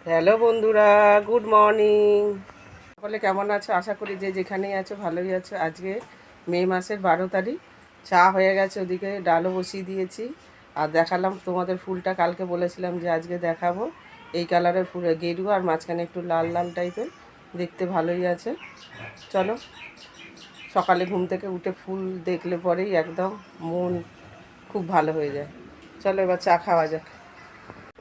Hello বন্ধুরা, good morning. সকলে কেমন আছো? আশা করি যে যেখানেই আছো ভালোই আছো। আজকে মে মাসের 12 তারিখ। চা হয়ে গেছে, ওদিকে ডালও বসিয়ে দিয়েছি। আর দেখালাম তোমাদের ফুলটা, কালকে বলেছিলাম যে আজকে দেখাবো। এই কালারের ফুল, গেরুয়া আর মাঝখানে একটু লাল লাল টাইপের, দেখতে ভালোই আছে। চলো, সকালে ঘুম থেকে উঠে ফুল দেখলে পরেই একদম মন খুব ভালো হয়ে যায়। চলো এবার চা খাওয়া যাক।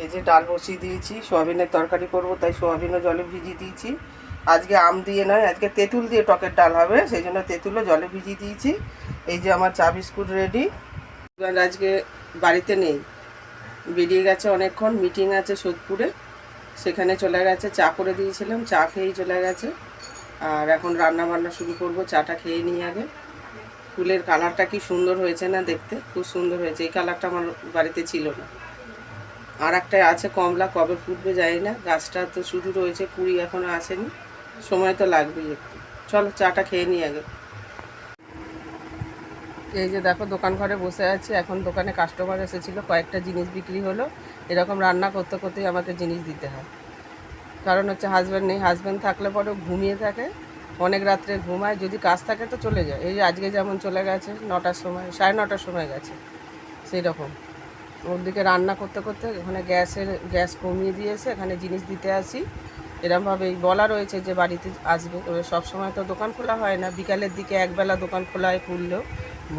এই যে ডাল বসিয়ে দিয়েছি, সোয়াবিনের তরকারি করব, তাই সোয়াবিনও জলে ভিজিয়ে দিয়েছি। আজকে আম দিয়ে নয়, আজকে তেঁতুল দিয়ে টকের ডাল হবে, সেই জন্য তেঁতুলও জলে ভিজিয়ে দিয়েছি। এই যে আমার চা বিস্কুট রেডি। এবার আজকে বাড়িতে নেই, বেরিয়ে গেছে অনেকক্ষণ, মিটিং আছে সোদপুরে, সেখানে চলে গেছে। চা করে দিয়েছিলাম, চা খেয়েই চলে গেছে। আর এখন রান্না বান্না শুরু করব, চাটা খেয়ে নিই আগে। ফুলের কালারটা কি সুন্দর হয়েছে না দেখতে, খুব সুন্দর হয়েছে। এই কালারটা আমার বাড়িতে ছিল না। আর একটা আছে কমলা, কবে ফুটবে জানি না। গাছটা তো শুরু রয়েছে, কুড়ি এখনও আসেনি, সময় তো লাগবেই একটু। চলো চাটা খেয়ে নিই আগে। এই যে দেখো, দোকান ঘরে বসে আছি এখন। দোকানে কাস্টমার এসেছিলো, কয়েকটা জিনিস বিক্রি হলো। এরকম রান্না করতে করতেই আমাকে জিনিস দিতে হয়। কারণ হচ্ছে হাজব্যান্ড নেই, হাজব্যান্ড থাকলে পরেও ঘুমিয়ে থাকে, অনেক রাত্রে ঘুমায়। যদি কাজ থাকে তো চলে যায়। এই যে আজকে যেমন চলে গেছে 9টার সময়, 9:30টার সময় গেছে, সেই রকম। ওর দিকে রান্না করতে করতে ওখানে গ্যাস কমিয়ে দিয়েছে, এখানে জিনিস দিতে আসি। এরমভাবেই বলা রয়েছে যে বাড়িতে আসবে। এবার সবসময় তো দোকান খোলা হয় না, বিকালের দিকে একবেলা দোকান খোলা হয় খুললেও।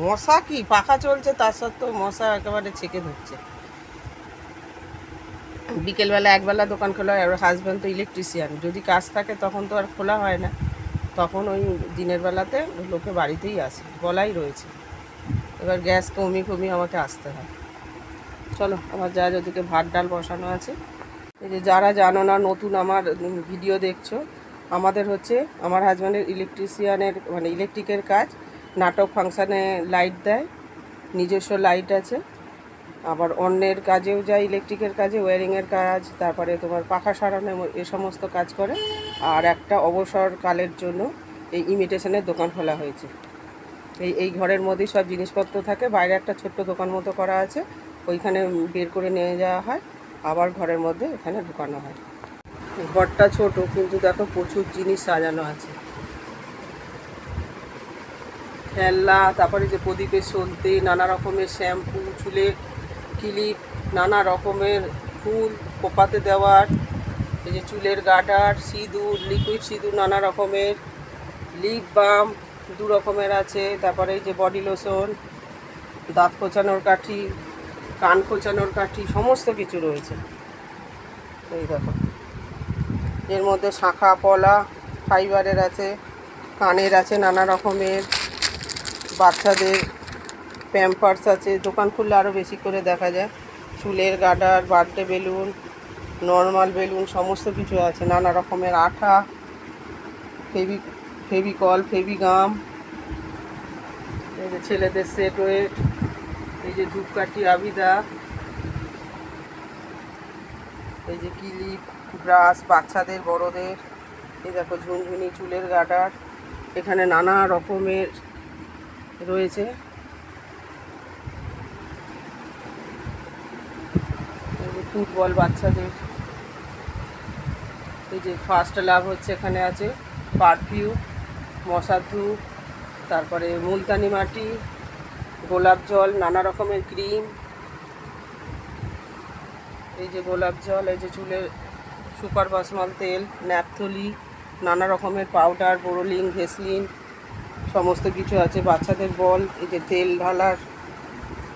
মশা কি, পাখা চলছে তার সত্ত্বেও মশা একেবারে ছেকে ধরছে। বিকেলবেলা একবেলা দোকান খোলা হয়। আর হাজব্যান্ড তো ইলেকট্রিশিয়ান, যদি কাজ থাকে তখন তো আর খোলা হয় না, তখন ওই দিনের বেলাতে লোকে বাড়িতেই আসে, বলাই রয়েছে। এবার গ্যাস কমিয়ে আমাকে আসতে হয়। চলো, আমার যা ওদিকে ভাত ডাল বসানো আছে। এই যে যারা জানো না, নতুন আমার ভিডিও দেখছো, আমাদের হচ্ছে আমার হাজব্যান্ডের ইলেকট্রিশিয়ানের মানে ইলেকট্রিকের কাজ। নাটক ফাংশানে লাইট দেয়, নিজস্ব লাইট আছে। আবার অন্যের কাজেও যায়, ইলেকট্রিকের কাজে, ওয়্যারিংয়ের কাজ, তারপরে তোমার পাখা সারানো, এ সমস্ত কাজ করে। আর একটা অবসরকালের জন্য এই ইমিটেশনের দোকান খোলা হয়েছে। এই ঘরের মধ্যেই সব জিনিসপত্র থাকে, বাইরে একটা ছোট্ট দোকান মতো করা আছে, ওইখানে বের করে নিয়ে যাওয়া হয়, আবার ঘরের মধ্যে এখানে ঢুকানো হয়। ঘরটা ছোট, কিন্তু দেখো প্রচুর জিনিস সাজানো আছে। খেলনা, তারপরে যে প্রদীপের সলতে, নানা রকমের শ্যাম্পু, চুলের ক্লিপ, নানা রকমের ফুল কোপাতে দেওয়ার, এই যে চুলের গার্ডার, সিঁদুর, লিকুইড সিঁদুর নানা রকমের, লিপ বাম 2 রকমের আছে, তারপরে এই যে বডি লোশন, দাঁত খোঁচানোর কাঠি, কান খোঁচানোর কাঠি, সমস্ত কিছু রয়েছে। এই দেখো, এর মধ্যে শাঁখা পলা ফাইবারের আছে, কানের আছে নানা রকমের, বাচ্চাদের প্যাম্পার্স আছে। দোকান খুললে আরও বেশি করে দেখা যায়। চুলের গার্ডার, বার্থডে বেলুন, নর্মাল বেলুন, সমস্ত কিছু আছে। নানা রকমের আঠা, ফেভিকল, ফেভিগাম, এই যে ছেলেদের সেট ওয়েট, এই যে ধূপকাঠি, আবিদা, এই যে ক্লিপ, ব্রাশ, বাচ্চাদের বড়দের। এই দেখো ঝুনঝুনি, চুলের গার্ডার, এখানে নানা রকমের রয়েছে। এই যে ফুটবল বাচ্চাদের, এই যে ফার্স্ট লাভ হচ্ছে, এখানে আছে পারফিউম, মশার ধূপ, তারপরে মুলতানি মাটি, গোলাপ জল, নানা রকমের ক্রিম, এই যে গোলাপ জল, এই যে চুলের সুপার ভাসমাল তেল, ন্যাপথলি, নানা রকমের পাউডার, বোরোলিন, ভেসলিন, সমস্ত কিছু আছে। বাচ্চাদের বল, এই যে তেল ঢালার,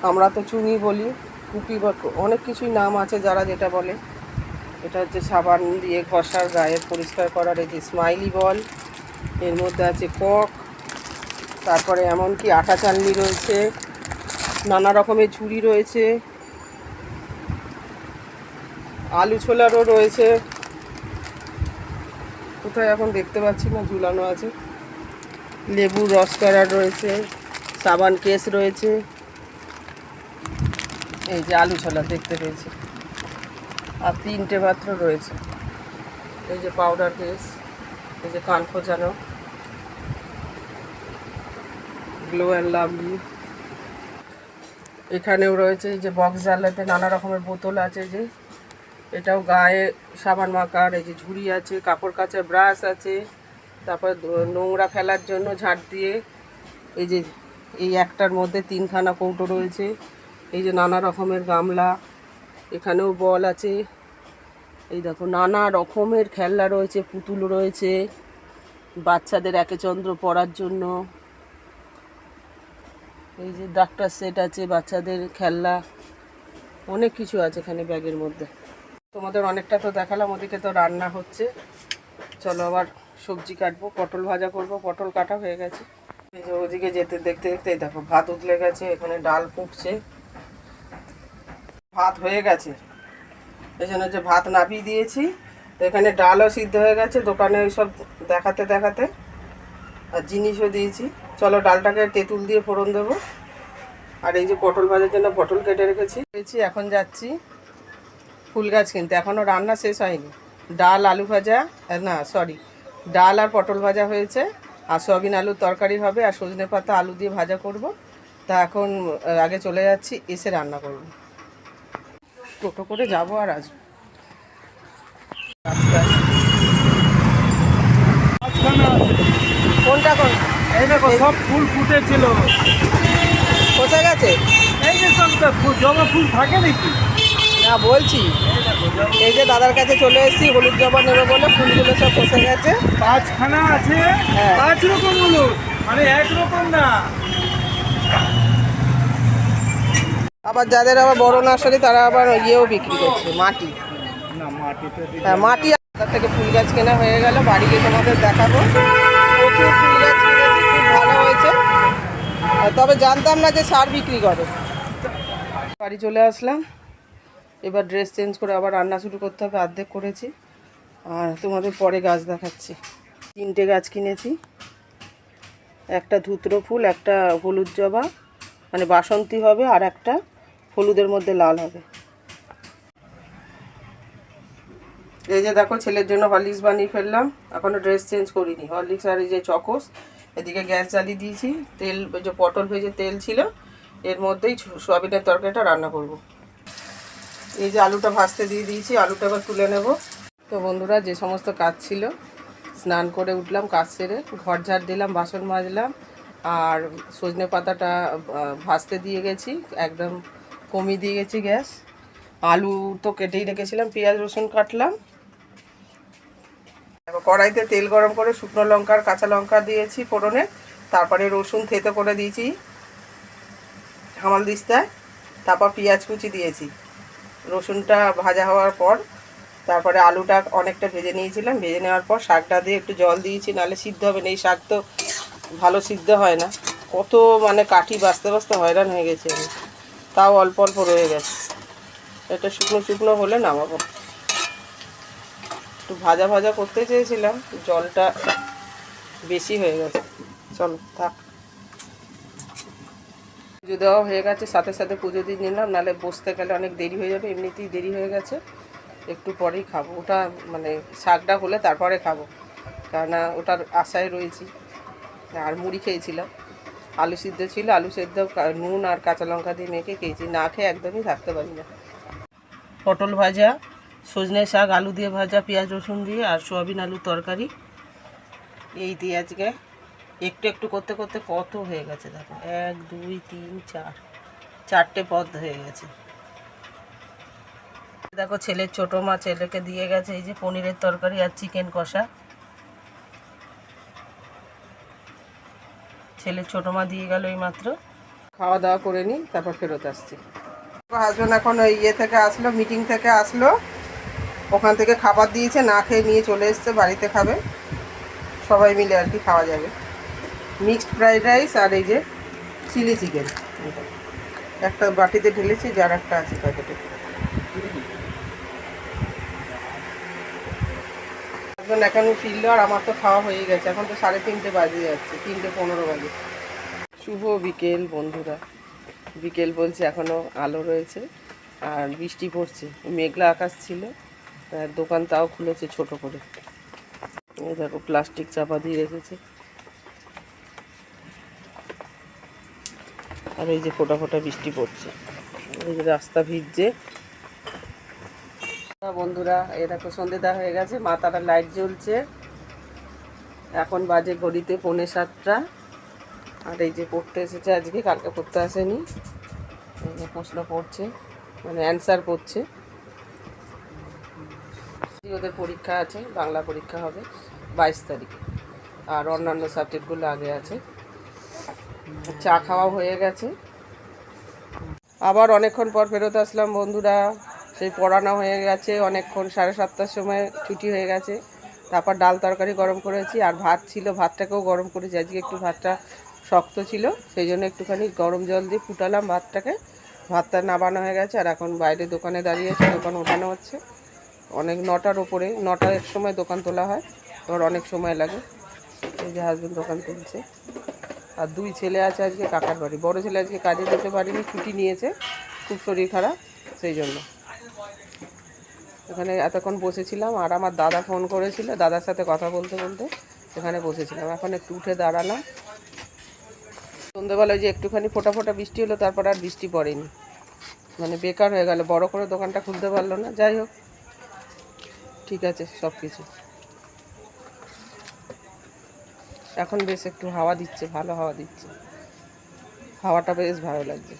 আমরা তো চুনি বলি, কুপি বা অনেক কিছুই নাম আছে যারা যেটা বলে। এটা হচ্ছে সাবান দিয়ে ঘষার, গায়ের পরিষ্কার করার। এই যে স্মাইলি বল, এর মধ্যে আছে কক, তারপরে এমনকি আটা চালনি রয়েছে, নানা রকমের ঝুড়ি রয়েছে, আলু ছোলারও রয়েছে, কোথায় এখন দেখতে পাচ্ছি না, ঝুলানো আছে। লেবুর রস করার রয়েছে, সাবান কেস রয়েছে, এই যে আলু ছোলা দেখতে পেয়েছি, আর 3টে মাত্র রয়েছে। এই যে পাউডার কেস, এই যে কান খোঁচানো, গ্লো অ্যান্ড লাভলি, এখানেও রয়েছে। এই যে বক্স জানলাতে নানা রকমের বোতল আছে, যে এটাও গায়ে সাবান মাখার। এই যে ঝুড়ি আছে, কাপড় কাচার ব্রাশ আছে, তারপর নোংরা ফেলার জন্য ঝাঁট দিয়ে। এই যে এই একটার মধ্যে 3খানা কৌটো রয়েছে। এই যে নানা রকমের গামলা, এখানেও বল আছে। এই দেখো নানা রকমের খেলনা রয়েছে, পুতুল রয়েছে বাচ্চাদের একেচন্দ্র পরার জন্য। এই যে ডাক্তার সেট আছে, বাচ্চাদের খেলনা, অনেক কিছু আছে এখানে ব্যাগের মধ্যে। তোমাদের অনেকটা তো দেখালাম, ওদিকে তো রান্না হচ্ছে। চলো আবার সবজি কাটবো, পটল ভাজা করব। পটল কাটা হয়ে গেছে। এই যে ওদিকে যেতে দেখতে দেখতে দেখো ভাত উতলে গেছে, এখানে ডাল ফুটছে। ভাত হয়ে গেছে, এই জন্য যে ভাত নামিয়ে দিয়েছি। তো এখানে ডালও সিদ্ধ হয়ে গেছে, দোকানে ওইসব দেখাতে দেখাতে, আর জিনিসও দিয়েছি। চলো ডালটাকে তেঁতুল দিয়ে ফোড়ন দেবো। আর এই যে পটল ভাজার জন্য পটল কেটে রেখেছি। এখন যাচ্ছি ফুল গাছ কিনতে, এখনও রান্না শেষ হয়নি। ডাল আলু ভাজা, না সরি, ডাল আর পটল ভাজা হয়েছে, আর সয়াবিন আলুর তরকারি হবে, আর সজনে পাতা আলু দিয়ে ভাজা করব। তা এখন আগে চলে যাচ্ছি, এসে রান্না করব। টোটো করে যাবো আর আসবো। কোনটা কোন? এই দেখো সব ফুল ফুটেছিল। কোথায় গেছে? এই যে সব জবা ফুল থাকে নাকি? না বলছি, এই যে দাদার কাছে চলে এসেছি, হলুদ জবা নেবে বলে ফুলগুলো সব বসে গেছে। 5খানা আছে, হ্যাঁ। 5 রকম হলুদ, মানে একরকম না। আবার যাদের আবার বড় নার্সারি, তারা আবার ইয়েও বিক্রি করছে, মাটি। না মাটিতে হ্যাঁ মাটি। তার থেকে ফুল গাছ কেনা হয়ে গেল, বাড়ি গিয়ে তোমাদের দেখাবো। প্রচুর ফুল গাছ কিনেছি, খুব ভালো হয়েছে। তবে জানতাম না যে সার বিক্রি করে। বাড়ি চলে আসলাম, এবার ড্রেস চেঞ্জ করে আবার রান্না শুরু করতে হবে। অর্ধেক করেছি, আর তোমাদের পরে গাছ দেখাচ্ছি। 3টে গাছ কিনেছি, একটা ধুতরো ফুল, একটা হলুদ জবা মানে বাসন্তী হবে, আর একটা হলুদের মধ্যে লাল হবে। এই যে দেখো ছেলের জন্য হরলিক্স বানিয়ে ফেললাম, এখনও ড্রেস চেঞ্জ করিনি। হরলিক্স আর এই যে চকোস। এদিকে গ্যাস জ্বালিয়ে দিয়েছি, তেল, ওই যে পটল ভেজে তেল ছিল, এর মধ্যেই সয়াবিনের তরকারিটা রান্না করব। এই যে আলুটা ভাজতে দিয়ে দিয়েছি, আলুটা এবার তুলে নেব। তো বন্ধুরা, যে সমস্ত কাজ ছিল, স্নান করে উঠলাম, কাজ সেরে ঘর ঝাড় দিলাম, বাসন মাজলাম, আর সজনে পাতাটা ভাজতে দিয়ে গেছি, একদম কমিয়ে দিয়ে গেছি গ্যাস। আলু তো কেটেই রেখেছিলাম, পেঁয়াজ রসুন কাটলাম। কড়াইতে তেল গরম করে শুকনো লঙ্কা আর কাঁচা লঙ্কা দিয়েছি ফোড়নে, তারপরে রসুন থেতো করে দিয়েছি হামাল দিস্তায়, তারপর পেঁয়াজ কুচি দিয়েছি। রসুনটা ভাজা হওয়ার পর তারপরে আলুটা অনেকটা ভেজে নিয়েছিলাম, ভেজে নেওয়ার পর শাকটা দিয়ে একটু জল দিয়েছি, নাহলে সিদ্ধ হবে না। এই শাক তো ভালো সিদ্ধ হয় না, কত মানে কাঠি বাঁচতে বাঁচতে হয়রান হয়ে গেছে আমি, তাও অল্প অল্প রয়ে গেছে। এটা শুকনো শুকনো হলে নামাবো। একটু ভাজা ভাজা করতে চেয়েছিলাম, জলটা বেশি হয়ে গেছে। চলো থাক। পুজো দেওয়া হয়ে গেছে, সাথে সাথে পুজো দিয়ে নিলাম, নাহলে বসতে গেলে অনেক দেরি হয়ে যাবে। এমনিতেই দেরি হয়ে গেছে, একটু পরেই খাবো। ওটা মানে শাকটা হলে তারপরে খাবো, কেননা ওটার আশায় রয়েছি। আর মুড়ি খেয়েছিলাম, আলু সিদ্ধ ছিল, আলু সিদ্ধ নুন আর কাঁচা লঙ্কা দিয়ে মেখে খেয়েছি, না খেয়ে একদমই থাকতে পারি না। পটল ভাজা, সজনে শাক আলু দিয়ে ভাজা, পেঁয়াজ রসুন দিয়ে, আর সোয়াবিন আলুর তরকারি, এই দিয়ে আজকে একটু একটু করতে করতে কত হয়ে গেছে দেখো, 1 2 3 4, 4টে পদ হয়ে গেছে। দেখো ছেলের ছোটো মা ছেলেকে দিয়ে গেছে এই যে পনিরের তরকারি আর চিকেন কষা। ছেলের ছোটো মা দিয়ে গেল এই মাত্র। খাওয়া দাওয়া করে নিই, তারপর ফেরত আসছি। হাজব্যান্ড এখন ওই ইয়ে থেকে আসলো, মিটিং থেকে আসলো, ওখান থেকে খাবার দিয়েছে, না খেয়ে নিয়ে চলে এসছে, বাড়িতে খাবে সবাই মিলে আর কি, খাওয়া যাবে। মিক্সড ফ্রাইড রাইস আর এই যে চিলি চিকেন, একটা বাটিতে ঢেলেছি, যার একটা আছে প্যাকেটে। হাজব্যান্ড এখন ফিরলো, আর আমার তো খাওয়া হয়ে গেছে। এখন তো 3:30 বাজে যাচ্ছে, 3:15 বাজে। শুভ বিকেল বন্ধুরা, বিকেল বলছে, এখনও আলো রয়েছে আর বৃষ্টি পড়ছে, মেঘলা আকাশ ছিল। দোকান তাও খুলেছে ছোট করে, এই দেখো প্লাস্টিক চাপা দিয়ে রেখেছে, আর এই যে ফোঁটা ফোঁটা বৃষ্টি পড়ছে, এই যে রাস্তা ভিজছে। বন্ধুরা, এ দেখো সন্ধে দেওয়া হয়ে গেছে, মা তারা লাইট জ্বলছে। এখন বাজে ঘড়িতে 6:45। আর এই যে পড়তে এসেছে আজকে, কালকে পড়তে আসেনি। এই যে প্রশ্ন পড়ছে, মানে অ্যান্সার পড়ছে। ওদের পরীক্ষা আছে, বাংলা পরীক্ষা হবে 22 তারিখে। আর অন্যান্য সাবজেক্টগুলো আগে আছে। চা খাওয়া হয়ে গেছে। আবার অনেকক্ষণ পর ফেরত আসলাম বন্ধুরা। সেই পড়ানো হয়ে গেছে অনেকক্ষণ, 7:30টার সময় ছুটি হয়ে গেছে। তারপর ডাল তরকারি গরম করেছি, আর ভাত ছিল, ভাতটাকেও গরম করেছি। আজকে একটু ভাতটা শক্ত ছিল, সেই জন্য একটুখানি গরম জল দিয়ে ফুটালাম ভাতটাকে। ভাতটা নাবানো হয়ে গেছে। আর এখন বাইরে দোকানে দাঁড়িয়েছি, দোকান ওঠানো হচ্ছে। অনেক 9টার ওপরে, 9টার এক সময় দোকান তোলা হয়, এবার অনেক সময় লাগে। এই যে হাজবেন্ড দোকান তুলছে। আর 2 ছেলে আছে আজকে কাকার বাড়ি। বড় ছেলে আজকে কাজে যেতে পারেনি, ছুটি নিয়েছে, খুব শরীর খারাপ, সেই জন্য। এখানে এতক্ষণ বসেছিলাম, আর আমার দাদা ফোন করেছিল, দাদার সাথে কথা বলতে বলতে এখানে বসেছিলাম। এখন একটু উঠে দাঁড়ালাম। সন্ধ্যেবেলায় যে একটুখানি ফোঁটা ফোঁটা বৃষ্টি হলো, তারপর আর বৃষ্টি পড়েনি, মানে বেকার হয়ে গেল, বড় করে দোকানটা খুলতে পারলো না। যাই হোক, ঠিক আছে সব কিছু। এখন বেশ একটু হাওয়া দিচ্ছে, ভালো হাওয়া দিচ্ছে, হাওয়াটা বেশ ভালো লাগছে।